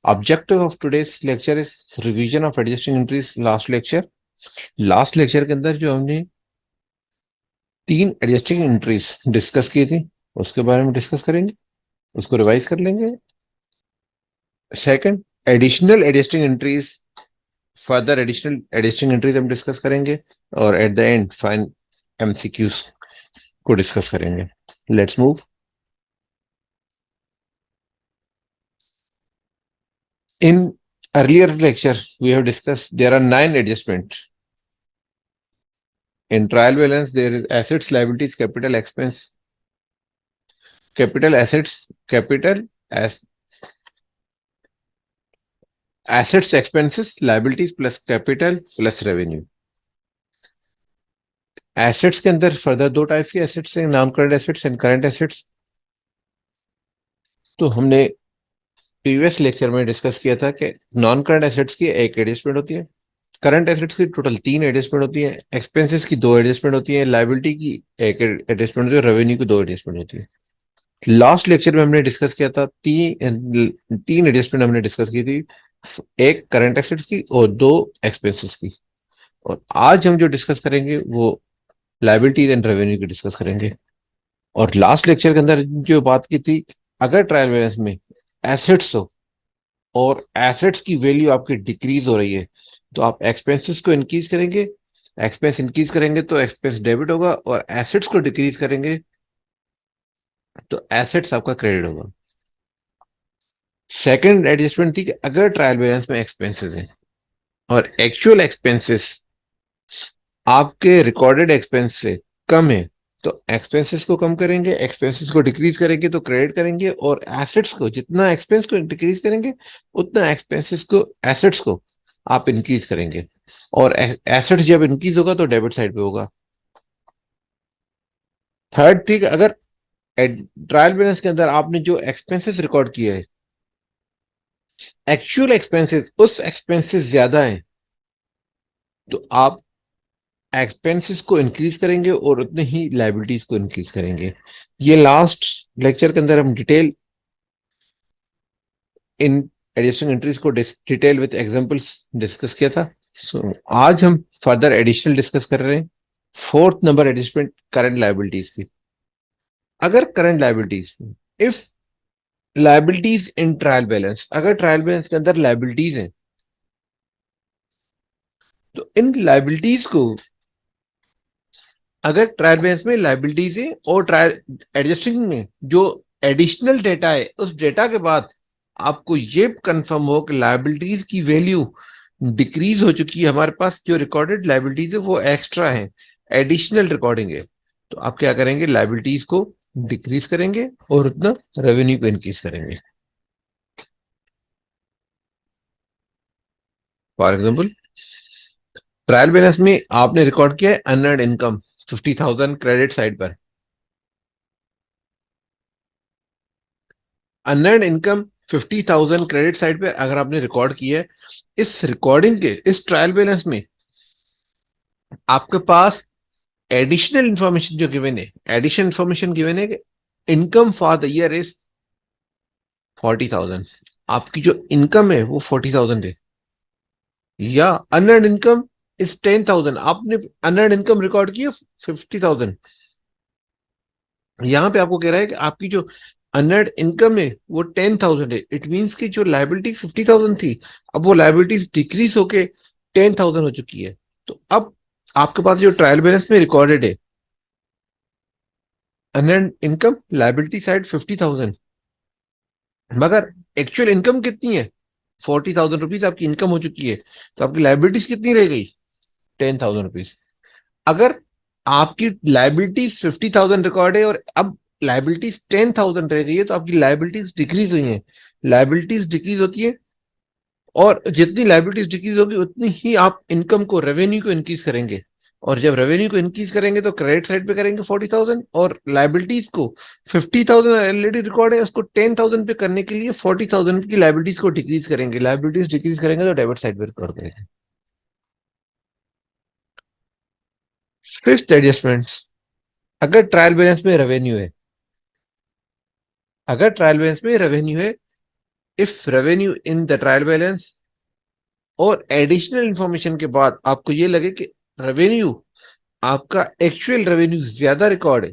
Objective of today's lecture is revision of adjusting entries. Last lecture के अंदर जो हमने 3 एडजस्टिंग एंट्रीज डिस्कस की थी उसके बारे में डिस्कस करेंगे, उसको रिवाइज कर लेंगे। Second, additional adjusting entries, further additional adjusting entries हम डिस्कस करेंगे। और at the end fine MCQs को डिस्कस करेंगे। Let's move. In earlier lecture, we have discussed there are 9 adjustments. In trial balance, there is assets, liabilities, capital, expense, capital assets, capital as assets, expenses, liabilities plus capital plus revenue. Assets के अंदर further 2 types के assets हैं, non current assets and current assets. तो हमने previous lecture में discuss किया था कि नॉन करंट एसेट्स की एक एडजस्टमेंट होती है, करंट एसेट्स की टोटल 3 एडजस्टमेंट होती है, एक्सपेंसेस की 2 एडजस्टमेंट होती है, लाइबिलिटी की एक एडजस्टमेंट होती है, रेवेन्यू की 2 एडजस्टमेंट होती है। लास्ट लेक्चर में हमने डिस्कस किया था तीन एडजस्टमेंट हमने डिस्कस की थी, एक करंट एसेट्स की और 2 एक्सपेंसेस की। और आज हम जो डिस्कस करेंगे वो लाइबिलिटीज एंड रेवेन्यू की डिस्कस करेंगे। और लास्ट लेक्चर के अंदर जो बात की थी, अगर ट्रायल बैलेंस में एसेट्स हो और एसेट्स की वैल्यू आपकी डिक्रीज हो रही है तो आप एक्सपेंसेस को इंक्रीज करेंगे। एक्सपेंस इंक्रीज करेंगे तो एक्सपेंस डेबिट होगा, और एसेट्स को डिक्रीज करेंगे तो एसेट्स आपका क्रेडिट होगा। सेकंड एडजस्टमेंट थी कि अगर ट्रायल बैलेंस में एक्सपेंसेस हैं और एक्चुअल एक्सपेंसेस आपके रिकॉर्डेड एक्सपेंस से कम है तो एक्सपेंसेस को कम करेंगे, एक्सपेंसेस को डिक्रीज करेंगे तो क्रेडिट करेंगे, और एसेट्स को जितना एक्सपेंस को डिक्रीज करेंगे उतना एक्सपेंसेस को एसेट्स को आप इंक्रीज करेंगे। और एसेट्स जब इंक्रीज होगा तो डेबिट साइड पे होगा। थर्ड थी कि अगर ट्रायल बैलेंस के अंदर आपने जो एक्सपेंसेस रिकॉर्ड किए हैं, एक्चुअल एक्सपेंसेस उस एक्सपेंसेस ज्यादा है तो आप एक्सपेंसेस को इंक्रीज करेंगे और उतने ही लाइबिलिटीज को इंक्रीज करेंगे। ये लास्ट लेक्चर के अंदर हम डिटेल इन एडिशनल एंट्रीज को डिटेल विद एग्जांपल्स डिस्कस किया था। आज हम फर्दर एडिशनल डिस्कस कर रहे हैं। Fourth number adjustment current liabilities की। अगर current liabilities, if liabilities in trial balance, अगर ट्रायल बैलेंस के अंदर लाइबिलिटीज हैं तो इन लाइबिलिटीज को, अगर ट्रायल बैलेंस में लाइबिलिटीज है और ट्रायल एडजस्टिंग में जो एडिशनल डेटा है उस डेटा के बाद आपको ये कंफर्म हो कि लाइबिलिटीज की वैल्यू डिक्रीज हो चुकी है, हमारे पास जो रिकॉर्डेड लाइबिलिटीज है वो एक्स्ट्रा है, एडिशनल रिकॉर्डिंग है, तो आप क्या करेंगे, लाइबिलिटीज को डिक्रीज करेंगे और उतना रेवेन्यू को इंक्रीज करेंगे। फॉर एग्जाम्पल, ट्रायल बैलेंस में आपने रिकॉर्ड किया है अनअर्न्ड इनकम 50,000 क्रेडिट साइड पर। अनअर्न्ड इनकम 50,000 क्रेडिट साइड पे अगर आपने रिकॉर्ड किया है, इस रिकॉर्डिंग के इस ट्रायल बैलेंस में आपके पास एडिशनल इंफॉर्मेशन जो गिवन है, एडिशनल इंफॉर्मेशन गिवन है कि income for the year is 40,000। आपकी जो इनकम है वो 40,000 है, या अनअर्न्ड इनकम इज 10,000, आपने अनअर्न्ड इनकम रिकॉर्ड की है 50,000। यहां पे आपको कह रहा है कि आपकी जो अनअर्न्ड इनकम है वो 10,000 है। इट मीन्स की जो लाइबिलिटी 50,000 थी, अब वो लाइबिलिटीज डिक्रीज होके 10,000 हो चुकी है। तो अब आपके पास जो ट्रायल बैलेंस में रिकॉर्डेड है अनअर्न्ड इनकम लाइबिलिटी साइड 50,000, मगर एक्चुअल इनकम कितनी है, 40,000 रुपीज आपकी इनकम हो चुकी है, तो आपकी लाइबिलिटीज कितनी रह गई, 10,000 रुपीज। अगर आपकी लाइबिलिटीज 50,000 रिकॉर्ड है और अब लाइबिलिटीज 10,000 रह गई है तो आपकी लाइबिलिटीज डिक्रीज हुई हैं। लाइबिलिटीज डिक्रीज होती है, और जितनी लाइबिलिटीज डिक्रीज होगी उतनी ही आप इनकम को, रेवेन्यू को इंक्रीज करेंगे। और जब रेवेन्यू को इंक्रीज करेंगे तो क्रेडिट साइड पे करेंगे 40,000, और लाइबिलिटीज को 50,000 ऑलरेडी रिकॉर्ड है उसको 10,000 पे करने के लिए 40,000 की लाइबिलिटीज को डिक्रीज करेंगे। लाइबिलिटीज डिक्रीज करेंगे तो डेबिट साइड पे कर देंगे। फिफ्थ एडजस्टमेंट, अगर ट्रायल बैलेंस में रेवेन्यू है, अगर ट्रायल बैलेंस में रेवेन्यू है if revenue in the trial balance और एडिशनल इंफॉर्मेशन के बाद आपको ये लगे कि रेवेन्यू, आपका एक्चुअल रेवेन्यू ज्यादा रिकॉर्ड है,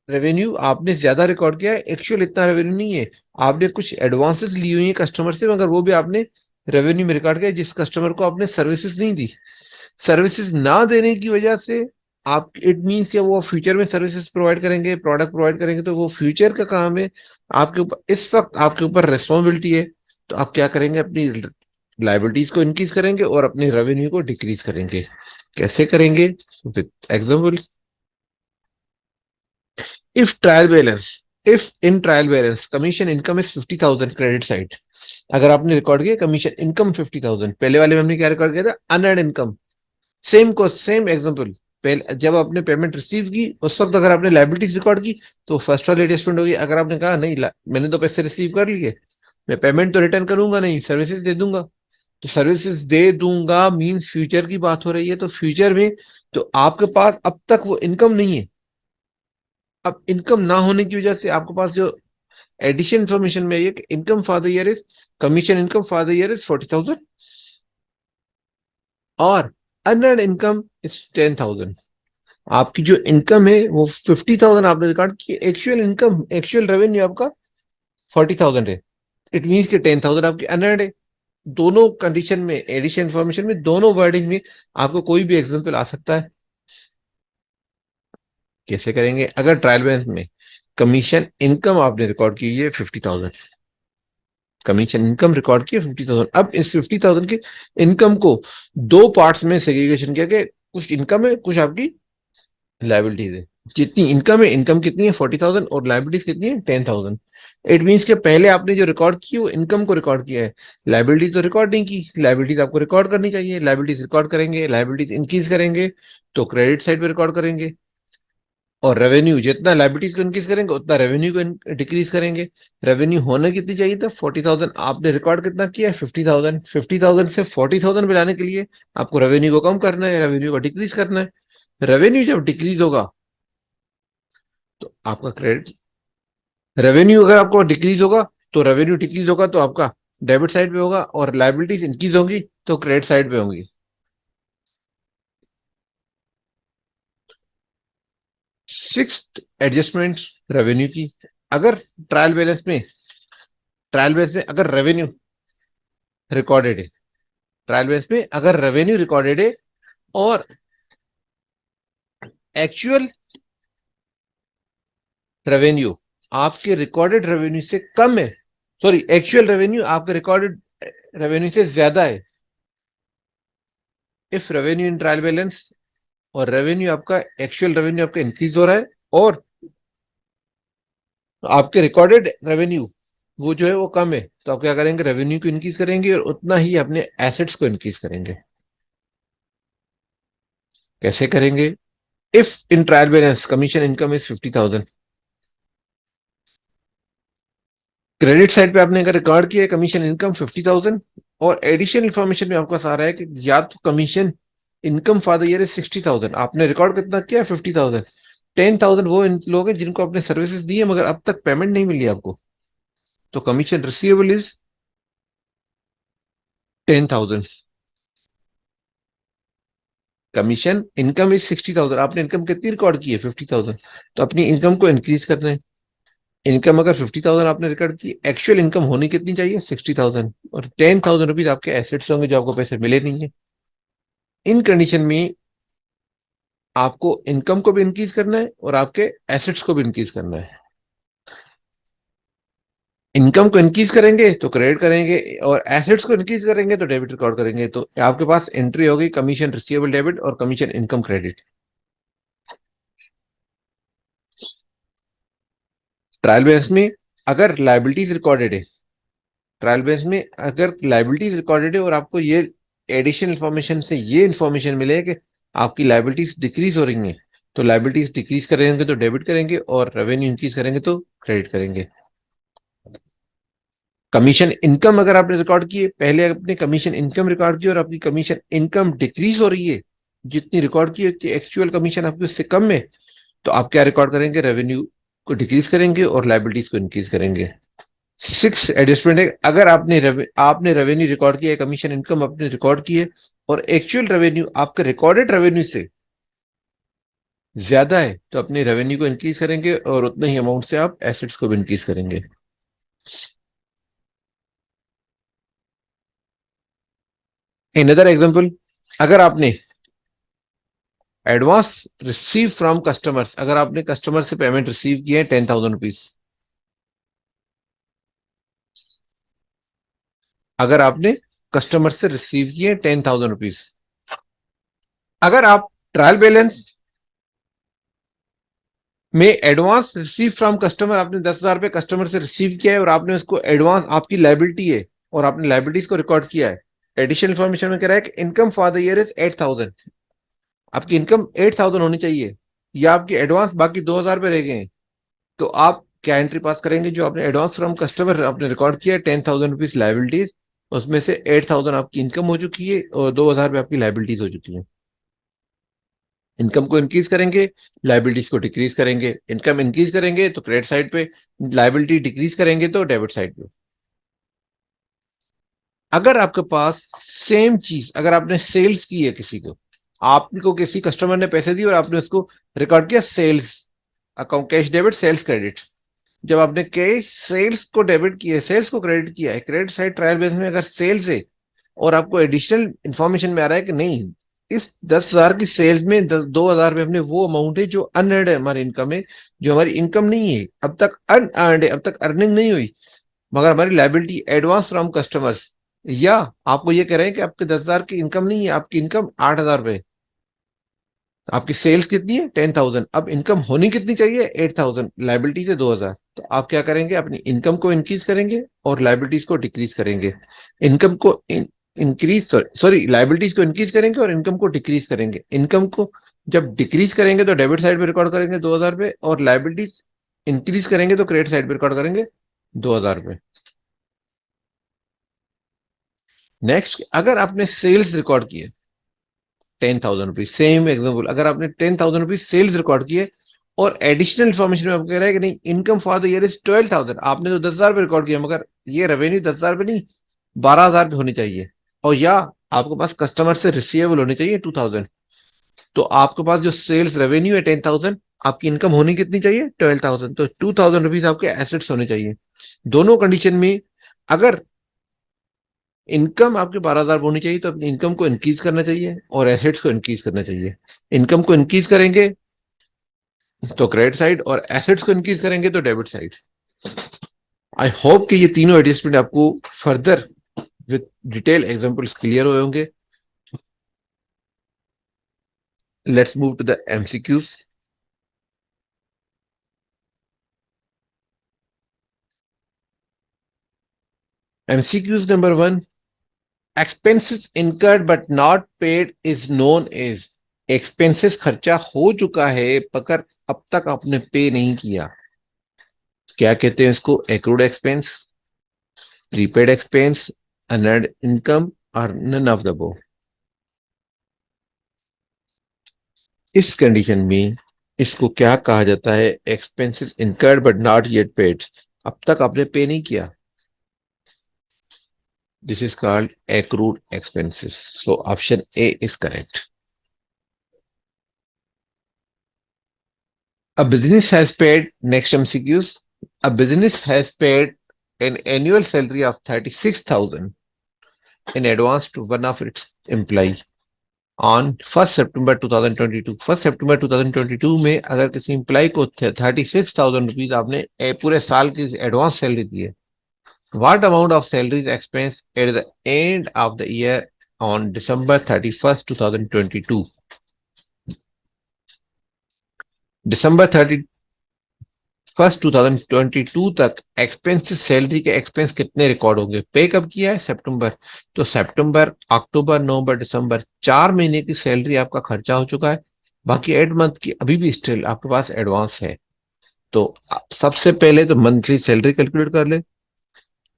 रेवेन्यू आपने ज्यादा रिकॉर्ड किया है, एक्चुअल इतना रेवेन्यू नहीं है, आपने कुछ एडवांसेस ली हुई है कस्टमर से, मगर वो भी आपने रेवेन्यू में रिकॉर्ड किया जिस कस्टमर को आपने सर्विसेज नहीं दी, सर्विसेज ना देने की वजह से आप, इट मीन्स कि वो फ्यूचर में सर्विसेज प्रोवाइड करेंगे, प्रोडक्ट प्रोवाइड करेंगे, तो वो फ्यूचर का काम है, आपके ऊपर इस वक्त आपके ऊपर रिस्पॉन्सिबिलिटी है। तो आप क्या करेंगे, अपनी लाइबिलिटीज को इंक्रीज करेंगे और अपने रेवेन्यू को डिक्रीज करेंगे। कैसे करेंगे? With example. If trial balance, if in trial balance commission income is 50,000 credit side, अगर आपने रिकॉर्ड किया कमीशन इनकम 50,000, पहले वाले में हमने क्या रिकॉर्ड किया था, अनअर्न्ड इनकम। सेम को सेम एग्जांपल, पहले जब आपने पेमेंट रिसीव की उस वक्त अगर आपने लाइबिलिटीज रिकॉर्ड की तो फर्स्ट वाली एडजस्टमेंट होगी। अगर आपने कहा नहीं मैंने तो पैसे रिसीव कर लिए, मैं पेमेंट तो रिटर्न करूंगा नहीं, सर्विसेज दे दूंगा, तो सर्विसेज दे दूंगा मींस फ्यूचर की बात हो रही है, तो फ्यूचर में तो आपके पास अब तक वो इनकम नहीं है। अब इनकम ना होने की वजह से आपके पास जो एडिशन इन्फॉर्मेशन में ये income for the year is, commission income for the year is 40,000 और अनअर्न्ड इनकम इज 10,000। आपकी जो इनकम है वो 50,000 आपने रिकॉर्ड की, एक्चुअल इनकम, एक्चुअल रेवेन्यू आपका 40,000 है। इट मीन्स कि 10,000 आपकी अनअर्न्ड है। दोनों कंडीशन में, एडिशन इन्फॉर्मेशन में, दोनों वर्डिंग में आपको कोई भी एग्जांपल आ सकता है। कैसे करेंगे? अगर ट्रायल बैलेंस में कमीशन इनकम आपने रिकॉर्ड की है 50,000, कमीशन इनकम रिकॉर्ड की है 50,000, अब इस 50,000 की इनकम को दो पार्ट्स में सेग्रीगेशन किया कि कुछ इनकम है, कुछ आपकी लाइबिलिटीज है। जितनी इनकम है, इनकम कितनी है 40,000 और लाइबिलिटीज कितनी है 10,000। इट मीन्स के पहले आपने जो रिकॉर्ड की वो इनकम को रिकॉर्ड किया है, लाइबिलिटीज तो रिकॉर्ड नहीं की। लाइबिलिटीज आपको रिकॉर्ड करनी चाहिए, लाइबिलिटीज रिकॉर्ड करेंगे, लाइबिलिटीज इंक्रीज करेंगे तो क्रेडिट साइड पे रिकॉर्ड करेंगे, और रेवेन्यू जितना लाइबिलिटीज को इंक्रीज करेंगे उतना रेवेन्यू को डिक्रीज करेंगे। रेवेन्यू होना कितनी चाहिए था 40,000, आपने रिकॉर्ड कितना किया है 50,000, 50,000 से 40,000 मिलाने के लिए आपको रेवेन्यू को कम करना है, रेवेन्यू को डिक्रीज करना है। रेवेन्यू जब डिक्रीज होगा तो आपका क्रेडिट, रेवेन्यू अगर आपको डिक्रीज होगा तो रेवेन्यू डिक्रीज होगा तो आपका डेबिट साइड पे होगा, और लाइबिलिटीज इंक्रीज होंगी तो क्रेडिट साइड पे होंगी। सिक्स्थ एडजस्टमेंट रेवेन्यू की, अगर ट्रायल बैलेंस में, ट्रायल बैलेंस में अगर रेवेन्यू रिकॉर्डेड है, ट्रायल बैलेंस में अगर रेवेन्यू रिकॉर्डेड है और एक्चुअल रेवेन्यू आपके रिकॉर्डेड रेवेन्यू से कम है, सॉरी एक्चुअल रेवेन्यू आपके रिकॉर्डेड रेवेन्यू से ज्यादा है। If revenue in trial balance और रेवेन्यू आपका, एक्चुअल रेवेन्यू आपका इंक्रीज हो रहा है और आपके रिकॉर्डेड रेवेन्यू वो जो है वो कम है, तो आप क्या करेंगे, रेवेन्यू को इंक्रीज करेंगे और उतना ही अपने एसेट्स को इंक्रीज करेंगे। कैसे करेंगे? If in trial balance commission income is 50,000, credit side पे आपने अगर रिकॉर्ड किया है कमीशन इनकम 50,000 और एडिशनल इंफॉर्मेशन में आपका सारा है कि या तो commission income for the year is 60,000, आपने रिकॉर्ड कितना किया 50,000, 10,000 वो लोग हैं जिनको आपने सर्विसेज दी है मगर अब तक पेमेंट नहीं मिली आपको, तो commission receivable is 10,000। Commission income is 60,000, आपने इनकम कितनी रिकॉर्ड की है 50,000, तो अपनी इनकम को इंक्रीज करना है। इनकम अगर 50,000 आपने रिकॉर्ड की, एक्चुअल इनकम होनी कितनी चाहिए 60,000, और 10,000 रुपीज आपके एसेट्स होंगे जो आपको पैसे मिले नहीं है। इन कंडीशन में आपको इनकम को भी इंक्रीज करना है और आपके एसेट्स को भी इंक्रीज करना है। इनकम को इंक्रीज करेंगे तो क्रेडिट करेंगे और एसेट्स को इंक्रीज करेंगे तो डेबिट रिकॉर्ड करेंगे, तो आपके पास एंट्री होगी कमीशन रिसीवेबल डेबिट और commission income credit. Trial base में अगर लाइबिलिटीज रिकॉर्डेड है, ट्रायल बेस में अगर लाइबिलिटीज रिकॉर्डेड है और आपको ये एडिशनल इंफॉर्मेशन से ये इंफॉर्मेशन मिले कि आपकी लाइबिलिटीज डिक्रीज हो रही हैं, तो लाइबिलिटीज डिक्रीज करेंगे तो डेबिट करेंगे और रेवेन्यू इंक्रीज करेंगे तो क्रेडिट करेंगे। कमीशन इनकम अगर आपने रिकॉर्ड की है, पहले आपने कमीशन इनकम रिकॉर्ड की और आपकी कमीशन इनकम डिक्रीज हो रही है, जितनी रिकॉर्ड की है एक्चुअल कमीशन आपकी उससे कम है, तो आप क्या रिकॉर्ड करेंगे, रेवेन्यू को डिक्रीज करेंगे और लाइबिलिटीज को इंक्रीज करेंगे। सिक्स एडजस्टमेंट है, अगर आपने रेवेन्यू रिकॉर्ड किया है, कमीशन इनकम आपने रिकॉर्ड की है, और एक्चुअल रेवेन्यू आपके रिकॉर्डेड रेवेन्यू से ज्यादा है, तो अपने रेवेन्यू को इंक्रीज करेंगे और उतने ही अमाउंट से आप एसेट्स को भी इंक्रीज करेंगे। अनदर एग्जांपल, अगर आपने एडवांस रिसीव फ्रॉम कस्टमर्स, अगर आपने कस्टमर से पेमेंट रिसीव किए हैं 10,000 रुपीज, अगर आपने कस्टमर से रिसीव किए 10,000 रुपीज, अगर आप ट्रायल बैलेंस में एडवांस रिसीव फ्रॉम कस्टमर, आपने 10,000 रुपये कस्टमर से रिसीव किया है और आपने उसको एडवांस, आपकी लाइबिलिटी है और आपने लाइबिलिटीज को रिकॉर्ड किया है, एडिशनल इन्फॉर्मेशन में कह रहा है कि income for the year is 8,000, आपकी इनकम 8,000 होनी चाहिए, या आपकी एडवांस बाकी 2,000 रुपये रह गए हैं, तो आप क्या एंट्री पास करेंगे, जो आपने एडवांस फ्रॉम कस्टमर आपने रिकॉर्ड किया है 10,000 रुपीज लाइबिलिटीज, उसमें से 8,000 आपकी इनकम हो चुकी है और 2,000 रुपये आपकी लाइबिलिटीज हो चुकी है। इनकम को इंक्रीज करेंगे, लाइबिलिटीज को डिक्रीज करेंगे, इनकम इंक्रीज करेंगे तो क्रेडिट साइड पे, लाइबिलिटी डिक्रीज करेंगे तो डेबिट साइड पे। अगर आपके पास सेम चीज, अगर आपने सेल्स की है किसी को, आपको किसी कस्टमर ने पैसे दिए और आपने उसको रिकॉर्ड किया sales account, cash debit sales credit, जब आपने कैश सेल्स को डेबिट किया है, सेल्स को क्रेडिट किया है, क्रेडिट साइड ट्रायल बेस में अगर सेल्स है और आपको एडिशनल इंफॉर्मेशन में आ रहा है कि नहीं, इस 10,000 की सेल्स में 2,000 रुपये अपने वो अमाउंट है जो अनअर्ड है, हमारी इनकम है, जो हमारी इनकम नहीं है, अब तक अनअर्ड है, अब तक अर्निंग नहीं हुई, मगर हमारी लाइबिलिटी एडवांस फ्रॉम कस्टमर्स, या आपको ये कह रहे हैं कि आपके 10,000 की इनकम नहीं है, आपकी इनकम 8,000 रुपये, आपकी सेल्स कितनी है 10,000, अब इनकम होनी कितनी चाहिए 8,000, लाइबिलिटी से 2,000, तो आप क्या करेंगे, अपनी इनकम को इंक्रीज करेंगे और लाइबिलिटीज को डिक्रीज करेंगे। इनकम को इंक्रीज, सॉरी लाइबिलिटीज को इंक्रीज करेंगे और इनकम को डिक्रीज करेंगे। इनकम को जब डिक्रीज करेंगे तो डेबिट साइड पे रिकॉर्ड करेंगे 2,000 रुपये, और लाइबिलिटीज इंक्रीज करेंगे तो क्रेडिट साइड पे रिकॉर्ड करेंगे 2,000 रुपये। नेक्स्ट, अगर आपने सेल्स रिकॉर्ड किए 10,000 रुपीज, सेम एग्जाम्पल, अगर आपने 10,000 रुपीज सेल्स रिकॉर्ड किए और एडिशनल इन्फॉर्मेशन में आपको कह रहा है कि नहीं, income for the year is 12,000, आपने तो 10,000 रुपये रिकॉर्ड किया, मगर ये रेवेन्यू 10,000 रुपये नहीं 12,000 होनी चाहिए, और या आपके पास कस्टमर से रिसीवेबल होने चाहिए 2,000, तो आपके पास जो सेल्स रेवेन्यू है 10,000, आपकी इनकम होनी कितनी चाहिए 12,000, तो 2,000 रुपीज आपके एसेट्स होने चाहिए। दोनों कंडीशन में अगर इनकम आपके 12,000 होनी चाहिए तो अपनी इनकम को इंक्रीज करना चाहिए और एसेट्स को इंक्रीज करना चाहिए। इनकम को इंक्रीज करेंगे तो क्रेडिट साइड, और एसेट्स को इंक्रीज करेंगे तो डेबिट साइड। आई होप कि ये तीनों एडजस्टमेंट आपको further with detail examples clear हुए होंगे। Let's move to the MCQs. MCQs number 1, expenses incurred but not paid is known as, expenses खर्चा हो चुका है मगर अब तक आपने पे नहीं किया, क्या कहते हैं इसको, accrued expense, prepaid expense, unearned income, और नन ऑफ द अबव। इस कंडीशन में इसको क्या कहा जाता है, expenses incurred but not yet paid, अब तक आपने पे नहीं किया, this is called accrued expenses, so option A is correct. A business has paid, next MCQs, a business has paid an annual salary of 36,000 in advance to one of its employee on 1st September 2022। 1st September 2022 में अगर किसी employ को 36,000 rupees आपने पूरे साल की advance salary दी है, what amount of salary is expense at the end of the year on December 31st 2022। December 31st 2022 तक एक्सपेंसेस, सैलरी के एक्सपेंस कितने रिकॉर्ड होंगे, पे कब किया है सितंबर, तो सितंबर अक्टूबर नवंबर दिसंबर 4 महीने की सैलरी आपका खर्चा हो चुका है, बाकी 8 मंथ की अभी भी स्टिल आपके पास एडवांस है। तो सबसे पहले तो मंथली सैलरी कैलकुलेट कर ले,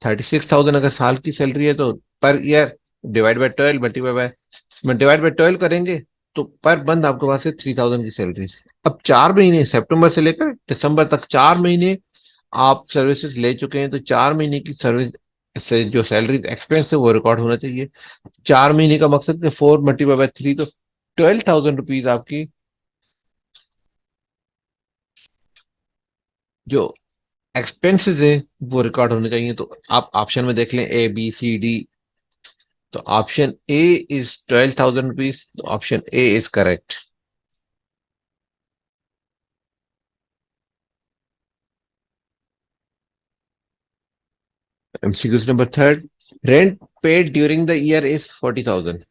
36,000 अगर साल की सैलरी है तो per year divide by 12 divide by 12 करेंगे तो पर मंथ आपके पास है 3,000 की सैलरी। अब 4 महीने, सितंबर से लेकर दिसंबर तक 4 महीने आप सर्विसेज ले चुके हैं तो 4 महीने की सर्विस से जो सैलरी एक्सपेंस है वो रिकॉर्ड होना चाहिए। 4 महीने का मकसद 4 × 3 तो 12,000 रुपीज आपकी जो एक्सपेंसेस है वो रिकॉर्ड होने चाहिए। तो आप ऑप्शन में देख लें A B C D। तो option A is 12,000 rupees. Option A is correct. MCQs number third, rent paid during the year is 40,000।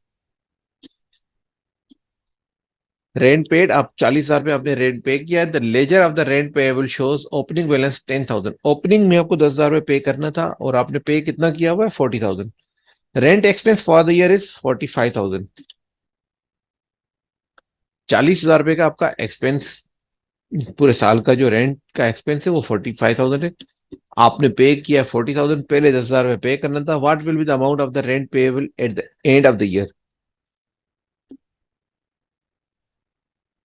Rent paid, आप 40,000 रुपये आपने रेंट पे किया है। The laser of the rent payable shows opening balance 10,000। Opening में आपको 10,000 रुपये पे करना था और आपने पे कितना किया हुआ है? 40,000। Rent expense for the year is 45,000। 40,000 रुपये का आपका एक्सपेंस, पूरे साल का जो रेंट का एक्सपेंस है वो 45,000 है। आपने पे किया 40,000, पहले 10,000 रुपये पे करना था। What will be the amount of the rent payable at the end of the year?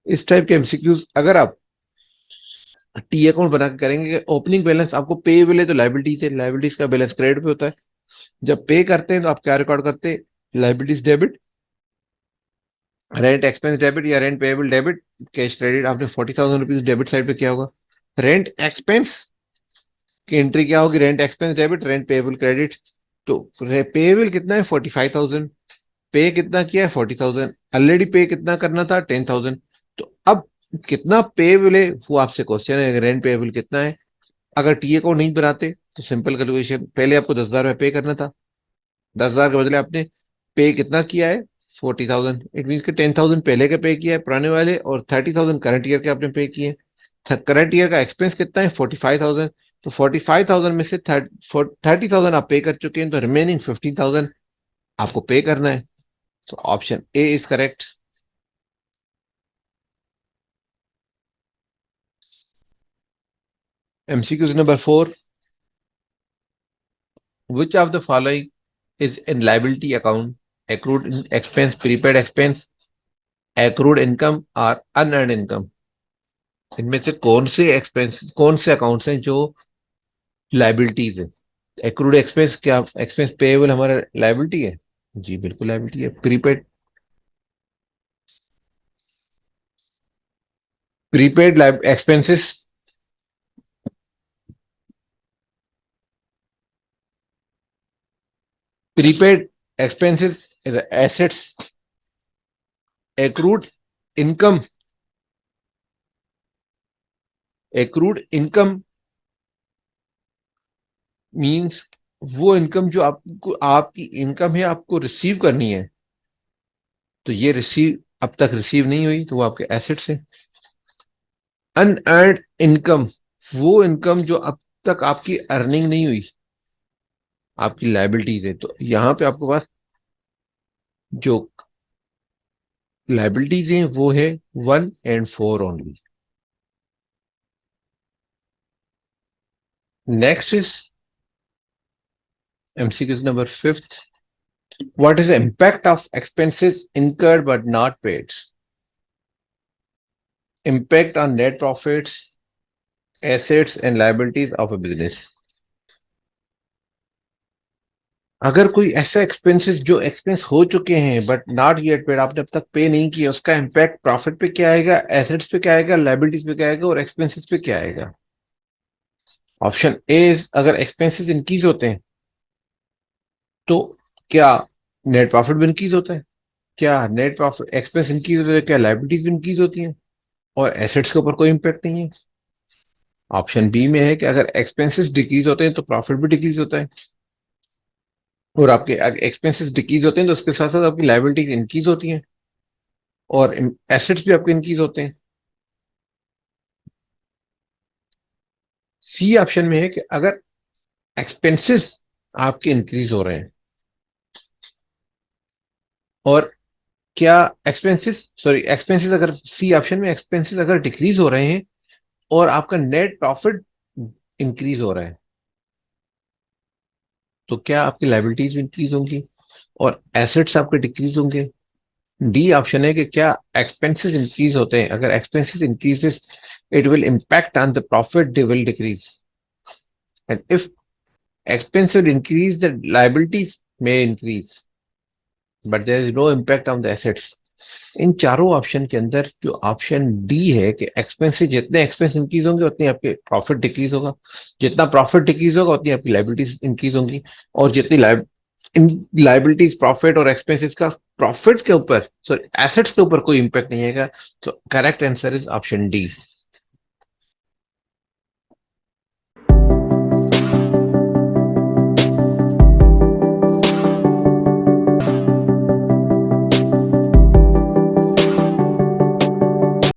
इस टाइप के एमसीक्यूज अगर आप टी अकाउंट बना के करेंगे, ओपनिंग बैलेंस आपको पेएबल है तो लाइबिलिटीज है, लाइबिलिटीज का बैलेंस क्रेडिट पे होता है। जब पे करते हैं तो आप क्या रिकॉर्ड करते हैं? Liabilities debit, rent expense debit या rent payable debit, cash credit. आपने 40,000 रुपीज डेबिट साइड पे किया होगा। रेंट एक्सपेंस की एंट्री क्या होगी? Rent expense debit, rent payable credit. तो पेएबल कितना है? 45,000। पे कितना किया है? 40,000। ऑलरेडी पे कितना करना था? 10,000। तो अब कितना पेएबल है वो आपसे क्वेश्चन है, रेंट पेएबल कितना है। अगर टीए को नहीं बनाते तो सिंपल कैलकुलेशन, पहले आपको 10,000 रुपये पे करना था। 10,000 के बदले आपने पे कितना किया है? 40,000। इट मीन के 10,000 पहले के पे किया है पुराने वाले, और 30,000 करंट ईयर के आपने पे किए। करंट ईयर का एक्सपेंस कितना है? 45,000। तो 45,000 में से 30,000 आप पे कर चुके हैं, तो रिमेनिंग 15,000 आपको पे करना है। तो option A is correct. MCQs number 4, which of the following is in liability account? accrued expense, prepaid expense, accrued income और unearned इनकम। इनमें से कौन से एक्सपेंस, कौन से अकाउंट्स हैं जो लाइबिलिटीज है? एक्रूड एक्सपेंस, क्या एक्सपेंस पेएबल हमारा लाइबिलिटी है? जी बिल्कुल लाइबिलिटी है। Prepaid, prepaid expenses, prepaid expenses assets. Accrued income, accrued income means वो इनकम जो आपको, आपकी इनकम है आपको रिसीव करनी है, तो ये रिसीव अब तक रिसीव नहीं हुई तो वो आपके एसेट्स है। अनअर्न्ड इनकम, वो इनकम जो अब तक आपकी अर्निंग नहीं हुई, आपकी लाइबिलिटीज है। तो यहां पे आपके पास जो लाइबिलिटीज हैं वो है 1 और 4 only. Next is MCQ number 5th, what is the impact of expenses incurred but not paid? Impact on net profits, assets and liabilities of a business. अगर कोई ऐसा एक्सपेंसेस जो एक्सपेंस हो चुके हैं बट नॉट येट पेड, आपने अब तक पे नहीं किया, उसका इम्पैक्ट प्रॉफिट पे क्या आएगा, एसेट्स पे क्या आएगा, लाइबिलिटीज पे क्या आएगा और एक्सपेंसेस पे क्या आएगा? ऑप्शन ए, अगर एक्सपेंसेस इंक्रीज होते हैं तो क्या नेट प्रॉफिट भी इंक्रीज होता है? क्या नेट प्रॉफिट, एक्सपेंस इंक्रीज होता है, क्या लाइबिलिटीज भी इंक्रीज होती हैं और एसेट्स के ऊपर कोई इंपैक्ट नहीं है? ऑप्शन बी में है कि अगर एक्सपेंसेस डिक्रीज होते हैं तो प्रॉफिट भी डिक्रीज होता है, और आपके एक्सपेंसेस डिक्रीज होते हैं तो उसके साथ साथ आपकी लाइबिलिटीज इंक्रीज होती हैं और एसेट्स भी आपके इंक्रीज होते हैं। सी ऑप्शन में है कि अगर एक्सपेंसेस आपके इंक्रीज हो रहे हैं और क्या एक्सपेंसेस, सॉरी एक्सपेंसेस अगर, सी ऑप्शन में एक्सपेंसेस अगर डिक्रीज हो रहे हैं और आपका नेट प्रॉफिट इंक्रीज हो रहा है, तो क्या आपकी लाइबिलिटीज भी इंक्रीज होंगी और एसेट्स आपके डिक्रीज होंगे? डी ऑप्शन है कि क्या एक्सपेंसेस इंक्रीज होते हैं, अगर expenses increases it will impact on the profit, they will decrease. And if expense will increase, the liabilities may increase, but there is no impact on the assets. इन चारों option के अंदर जो option D है कि expense से जितने expense increase होंगे उतनी आपके प्रॉफिट डिक्रीज होगा, जितना प्रॉफिट डिक्रीज होगा उतनी आपकी लाइबिलिटीज इंक्रीज होंगी, और जितनी लाइबिलिटीज प्रॉफिट और एक्सपेंसेस का प्रॉफिट के ऊपर, सॉरी एसेट्स के ऊपर कोई इंपैक्ट नहीं आएगा। तो correct answer is option D.